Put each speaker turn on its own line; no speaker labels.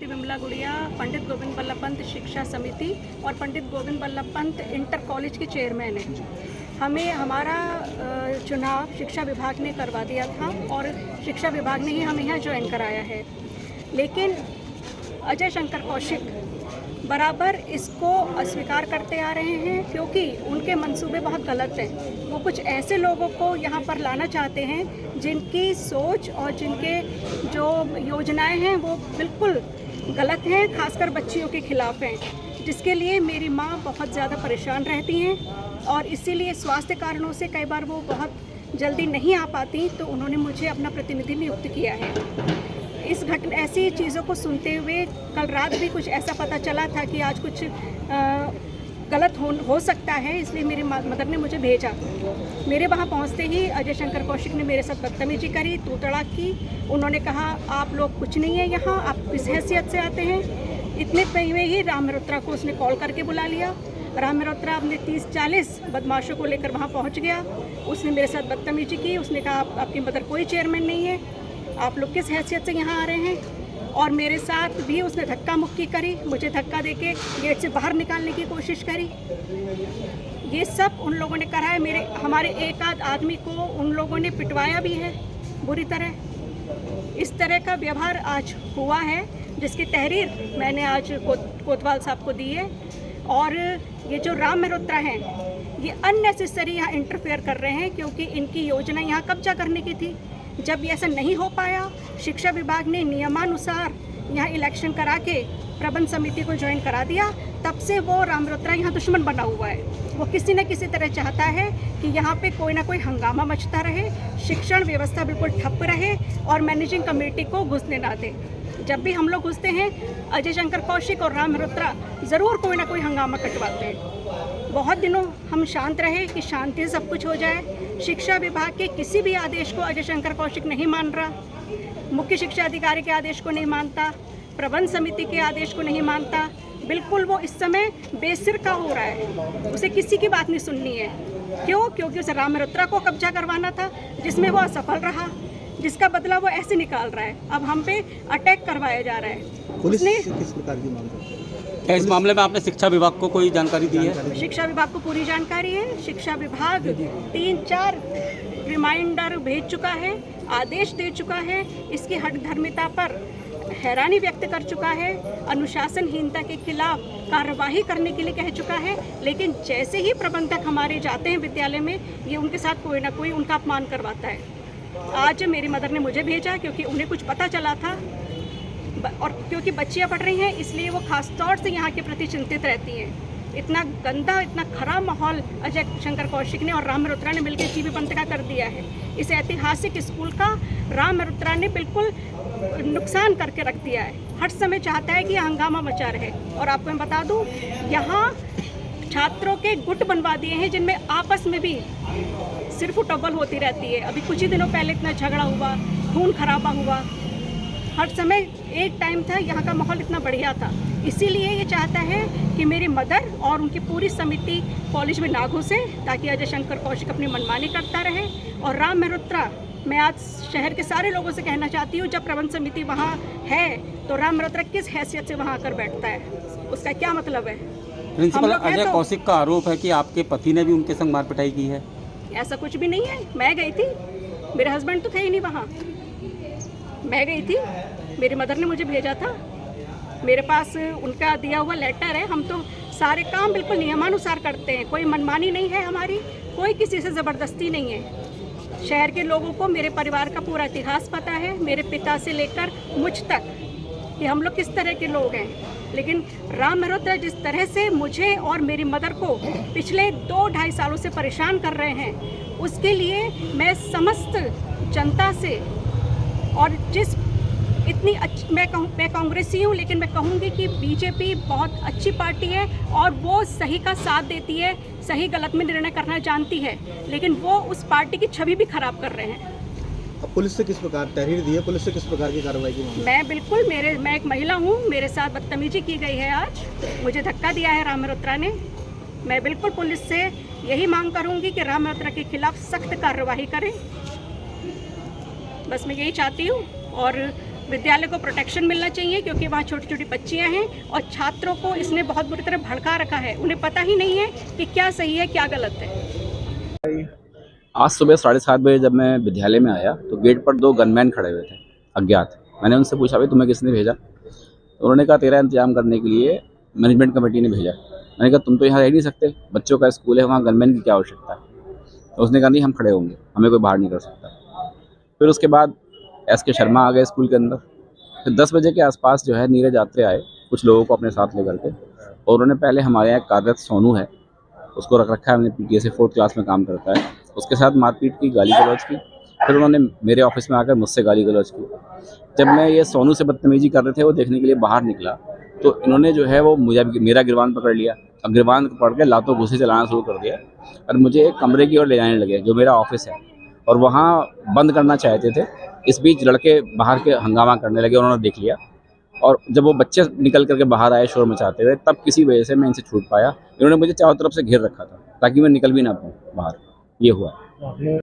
बेटी विमला गुड़िया पंडित गोविंद बल्लभ पंत शिक्षा समिति और पंडित गोविंद बल्लभ पंत इंटर कॉलेज की चेयरमैन है। हमें हमारा चुनाव शिक्षा विभाग ने करवा दिया था और शिक्षा विभाग ने ही हमें यहाँ ज्वाइन कराया है, लेकिन अजय शंकर कौशिक बराबर इसको अस्वीकार करते आ रहे हैं क्योंकि उनके मंसूबे बहुत गलत हैं। वो कुछ ऐसे लोगों को यहाँ पर लाना चाहते हैं जिनकी सोच और जिनके जो योजनाएं हैं वो बिल्कुल गलत हैं, खासकर बच्चियों के खिलाफ हैं, जिसके लिए मेरी माँ बहुत ज़्यादा परेशान रहती हैं और इसीलिए स्वास्थ्य कारणों से कई बार वो बहुत जल्दी नहीं आ पाती, तो उन्होंने मुझे अपना प्रतिनिधि नियुक्त किया है। इस घटना ऐसी चीज़ों को सुनते हुए कल रात भी कुछ ऐसा पता चला था कि आज कुछ गलत हो सकता है, इसलिए मेरी मदर ने मुझे भेजा। मेरे वहाँ पहुँचते ही अजय शंकर कौशिक ने मेरे साथ बदतमीजी करी, तू तड़ाक की। उन्होंने कहा आप लोग कुछ नहीं है यहाँ, आप किस हैसियत से आते हैं। इतने में ही राम मल्होत्रा को उसने कॉल करके बुला लिया। राम मल्होत्रा अपने 30-40 बदमाशों को लेकर वहाँ पहुँच गया। उसने मेरे साथ बदतमीजी की। उसने कहा आपकी मदर कोई चेयरमैन नहीं है, आप लोग किस हैसियत से यहाँ आ रहे हैं। और मेरे साथ भी उसने धक्का मुक्की करी, मुझे धक्का देके गेट से बाहर निकालने की कोशिश करी। ये सब उन लोगों ने करा है। हमारे एक आध आदमी को उन लोगों ने पिटवाया भी है बुरी तरह। इस तरह का व्यवहार आज हुआ है, जिसकी तहरीर मैंने आज कोतवाल साहब को दी है। और ये जो राम मल्होत्रा हैं, ये अननेसेसरी यहाँ इंटरफेयर कर रहे हैं क्योंकि इनकी योजना यहाँ कब्जा करने की थी। जब ये ऐसा नहीं हो पाया, शिक्षा विभाग ने नियमानुसार यहाँ इलेक्शन करा के प्रबंध समिति को ज्वाइन करा दिया, तब से वो राम मल्होत्रा यहाँ दुश्मन बना हुआ है। वो किसी न किसी तरह चाहता है कि यहाँ पे कोई ना कोई हंगामा मचता रहे, शिक्षण व्यवस्था बिल्कुल ठप रहे और मैनेजिंग कमेटी को घुसने ना दे। जब भी हम लोग घुसते हैं, अजय शंकर कौशिक और राम मल्होत्रा ज़रूर कोई ना कोई हंगामा कटवाते हैं। बहुत दिनों हम शांत रहे कि शांति से सब कुछ हो जाए। शिक्षा विभाग के किसी भी आदेश को अजय शंकर कौशिक नहीं मान रहा, मुख्य शिक्षा अधिकारी के आदेश को नहीं मानता, प्रबंध समिति के आदेश को नहीं मानता। बिल्कुल वो इस समय बेसिर का हो रहा है, उसे किसी की बात नहीं सुननी है। क्यों? क्योंकि उसे राम मल्होत्रा को कब्जा करवाना था, जिसमें वो असफल रहा, जिसका बदला वो ऐसे निकाल रहा है। अब हम पे अटैक करवाया जा रहा है।
पुलिस किस प्रकार की मांग करती है?
इस मामले में आपने शिक्षा विभाग को कोई जानकारी दी है?
शिक्षा विभाग को पूरी जानकारी है। शिक्षा विभाग 3-4 रिमाइंडर भेज चुका है, आदेश दे चुका है, इसकी हठधर्मिता पर हैरानी व्यक्त कर चुका है, अनुशासनहीनता के खिलाफ कार्यवाही करने के लिए कह चुका है। लेकिन जैसे ही प्रबंधक हमारे जाते हैं विद्यालय में, ये उनके साथ कोई ना कोई उनका अपमान करवाता है। आज मेरी मदर ने मुझे भेजा क्योंकि उन्हें कुछ पता चला था और क्योंकि बच्चियां पढ़ रही हैं, इसलिए वो खास तौर से यहाँ के प्रति चिंतित रहती हैं। इतना गंदा, इतना खराब माहौल अजय शंकर कौशिक ने और राम मल्होत्रा ने मिलकर जीबी पंत का कर दिया है। इस ऐतिहासिक स्कूल का राम मल्होत्रा ने बिल्कुल नुकसान करके रख दिया है। हर समय चाहता है कि हंगामा मचा रहे। और आपको मैं बता दूं, यहाँ छात्रों के गुट बनवा दिए हैं जिनमें आपस में भी सिर्फ टब्बल होती रहती है। अभी कुछ ही दिनों पहले इतना झगड़ा हुआ, खून खराबा हुआ। हर समय एक टाइम था यहाँ का माहौल इतना बढ़िया था। इसीलिए ये चाहता है कि मेरी मदर और उनकी पूरी समिति कॉलेज में ना घुसे, ताकि अजय शंकर कौशिक अपनी मनमानी करता रहे। और राम मल्होत्रा, मैं आज शहर के सारे लोगों से कहना चाहती हूँ, जब प्रबंध समिति वहाँ है तो राम मल्होत्रा किस हैसियत से वहाँ आकर बैठता है, उसका क्या मतलब है?
प्रिंसिपल अजय कौशिक का आरोप है कि आपके पति ने भी उनके संग मार पिटाई की है।
ऐसा कुछ भी नहीं है। मैं गई थी, मेरे हस्बैंड तो थे ही नहीं वहाँ। मैं गई थी, मेरी मदर ने मुझे भेजा था, मेरे पास उनका दिया हुआ लेटर है। हम तो सारे काम बिल्कुल नियमानुसार करते हैं, कोई मनमानी नहीं है हमारी, कोई किसी से ज़बरदस्ती नहीं है। शहर के लोगों को मेरे परिवार का पूरा इतिहास पता है, मेरे पिता से लेकर मुझ तक, कि हम लोग किस तरह के लोग हैं। लेकिन राम मल्होत्रा जिस तरह से मुझे और मेरी मदर को पिछले 2-2.5 सालों से परेशान कर रहे हैं, उसके लिए मैं समस्त जनता से, और जिस इतनी अच्छी, मैं कांग्रेसी हूँ, लेकिन मैं कहूँगी कि बीजेपी बहुत अच्छी पार्टी है और वो सही का साथ देती है, सही गलत में निर्णय करना जानती है, लेकिन वो उस पार्टी की छवि भी खराब कर रहे हैं।
अब पुलिस से किस प्रकार तहरीर दी है? पुलिस से किस प्रकार की कार्रवाई की?
मैं एक महिला हूँ, मेरे साथ बदतमीजी की गई है। आज मुझे धक्का दिया है राम मल्होत्रा ने। मैं बिल्कुल पुलिस से यही मांग करूँगी कि राम मल्होत्रा के खिलाफ सख्त कार्रवाई करें। बस मैं यही चाहती हूँ। और विद्यालय को प्रोटेक्शन मिलना चाहिए क्योंकि वहाँ छोटी छोटी बच्चियाँ हैं और छात्रों को इसने बहुत बुरी तरह भड़का रखा है। उन्हें पता ही नहीं है कि क्या सही है क्या गलत है।
आज सुबह 7:30 बजे जब मैं विद्यालय में आया तो गेट पर 2 गनमैन खड़े हुए थे अज्ञात। मैंने उनसे पूछा भाई तुम्हें किसने भेजा? तो उन्होंने कहा तेरा इंतजाम करने के लिए मैनेजमेंट कमेटी ने भेजा। मैंने कहा तुम तो यहाँ रह नहीं सकते, बच्चों का स्कूल है, वहाँ गनमैन की क्या आवश्यकता है? तो उसने कहा नहीं हम खड़े होंगे, हमें कोई बाहर नहीं कर सकता। फिर उसके बाद SK शर्मा आ गए स्कूल के अंदर। फिर 10 बजे के आसपास जो है नीरज यात्रे आए कुछ लोगों को अपने साथ लेकर के, और उन्होंने पहले हमारे यहाँ कार्यरत सोनू है उसको रख रखा है, हमने PTA से 4th क्लास में काम करता है, उसके साथ मारपीट की, गाली गलौज की। फिर उन्होंने मेरे ऑफिस में आकर मुझसे गाली गलौज की। जब मैं ये सोनू से बदतमीजी कर रहे थे वो देखने के लिए बाहर निकला तो इन्होंने जो है वो मेरा गिरबान पकड़ लिया। अब गिरबान पकड़ के लातों घुसे चलाना शुरू कर दिया और मुझे एक कमरे की ओर ले जाने लगे जो मेरा ऑफिस है, और वहाँ बंद करना चाहते थे। इस बीच लड़के बाहर के हंगामा करने लगे, उन्होंने देख लिया, और जब वो बच्चे निकल करके बाहर आए शोर मचाते हुए, तब किसी वजह से मैं इनसे छूट पाया। इन्होंने मुझे चारों तरफ से घेर रखा था ताकि मैं निकल भी ना पाऊँ बाहर। ये हुआ।